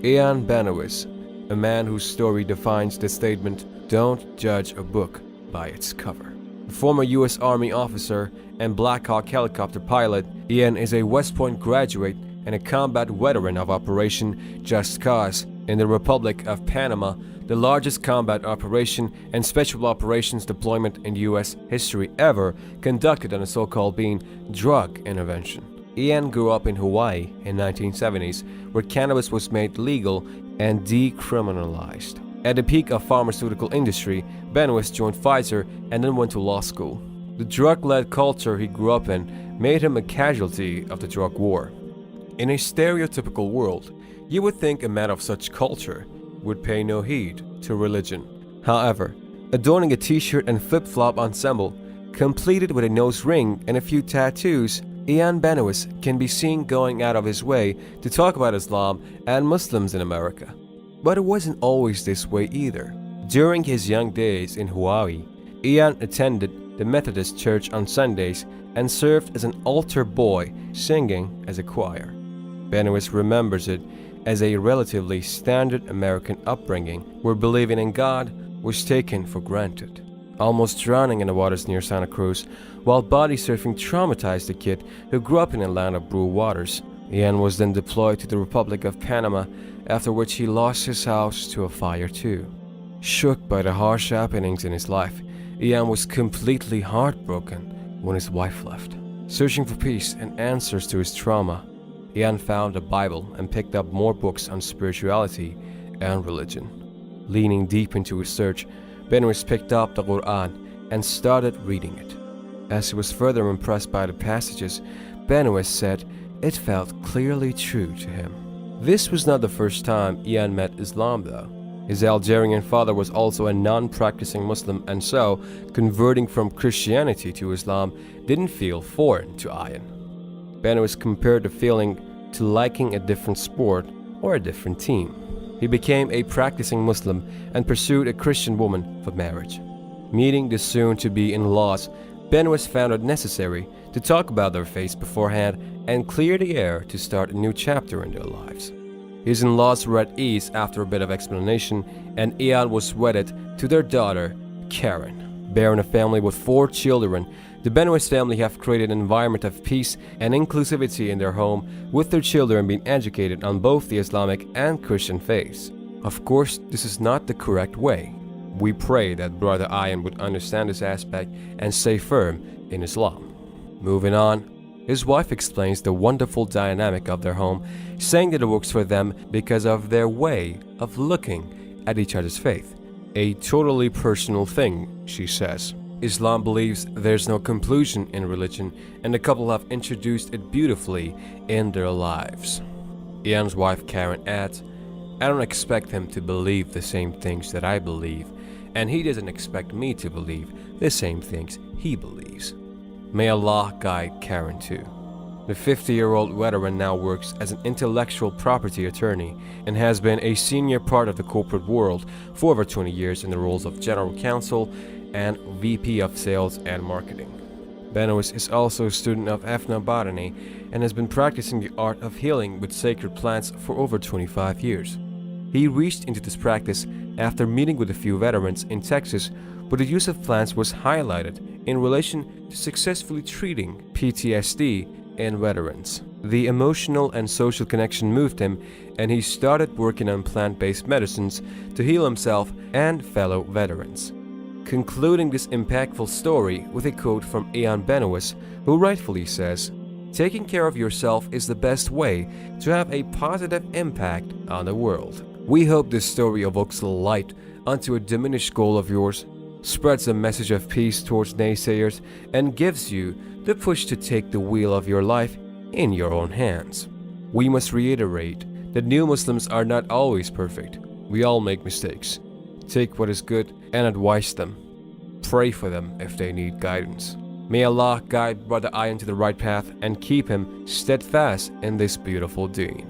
Ian Benowitz, a man whose story defines the statement, "Don't judge a book by its cover." A former U.S. Army officer and Blackhawk helicopter pilot, Ian is a West Point graduate and a combat veteran of Operation Just Cause in the Republic of Panama, the largest combat operation and special operations deployment in U.S. history ever conducted on a so-called drug intervention. Ian grew up in Hawaii in 1970s, where cannabis was made legal and decriminalized. At the peak of pharmaceutical industry, Benowitz joined Pfizer and then went to law school. The drug-led culture he grew up in made him a casualty of the drug war. In a stereotypical world, you would think a man of such culture would pay no heed to religion. However, adorning a t-shirt and flip-flop ensemble, completed with a nose ring and a few tattoos, Ian Benowitz can be seen going out of his way to talk about Islam and Muslims in America. But it wasn't always this way either. During his young days in Hawaii, Ian attended the Methodist Church on Sundays and served as an altar boy, singing as a choir. Benowitz remembers it as a relatively standard American upbringing where believing in God was taken for granted. Almost drowning in the waters near Santa Cruz, while body surfing traumatized the kid who grew up in a land of blue waters. Ian was then deployed to the Republic of Panama, after which he lost his house to a fire too. Shook by the harsh happenings in his life, Ian was completely heartbroken when his wife left. Searching for peace and answers to his trauma, Ian found the Bible and picked up more books on spirituality and religion. Leaning deep into his search, Benowitz picked up the Quran and started reading it. As he was further impressed by the passages, Benowitz said it felt clearly true to him. This was not the first time Ian met Islam though. His Algerian father was also a non-practicing Muslim, and so converting from Christianity to Islam didn't feel foreign to Ian. Benowitz compared the feeling to liking a different sport or a different team. He became a practicing Muslim and pursued a Christian woman for marriage. Meeting the soon-to-be in-laws, Benowitz found it necessary to talk about their faith beforehand and clear the air to start a new chapter in their lives. His in-laws were at ease after a bit of explanation, and Ian was wedded to their daughter, Karen. Bearing a family with 4 children, the Benowitz family have created an environment of peace and inclusivity in their home, with their children being educated on both the Islamic and Christian faiths. Of course, this is not the correct way. We pray that Brother Ian would understand this aspect and stay firm in Islam. Moving on, his wife explains the wonderful dynamic of their home, saying that it works for them because of their way of looking at each other's faith. A totally personal thing, she says. Islam believes there's no conclusion in religion, and the couple have introduced it beautifully in their lives. Ian's wife Karen adds, "I don't expect him to believe the same things that I believe, and he doesn't expect me to believe the same things he believes." May Allah guide Karen too. The 50-year-old veteran now works as an intellectual property attorney and has been a senior part of the corporate world for over 20 years in the roles of general counsel and VP of Sales and Marketing. Benowitz is also a student of ethnobotany and has been practicing the art of healing with sacred plants for over 25 years. He reached into this practice after meeting with a few veterans in Texas, where the use of plants was highlighted in relation to successfully treating PTSD in veterans. The emotional and social connection moved him, and he started working on plant-based medicines to heal himself and fellow veterans. Concluding this impactful story with a quote from Ian Benowitz, who rightfully says, "Taking care of yourself is the best way to have a positive impact on the world." We hope this story evokes light onto a diminished goal of yours, spreads a message of peace towards naysayers, and gives you the push to take the wheel of your life in your own hands. We must reiterate that new Muslims are not always perfect. We all make mistakes. Take what is good and advise them. Pray for them if they need guidance. May Allah guide Brother Ian to the right path and keep him steadfast in this beautiful deen.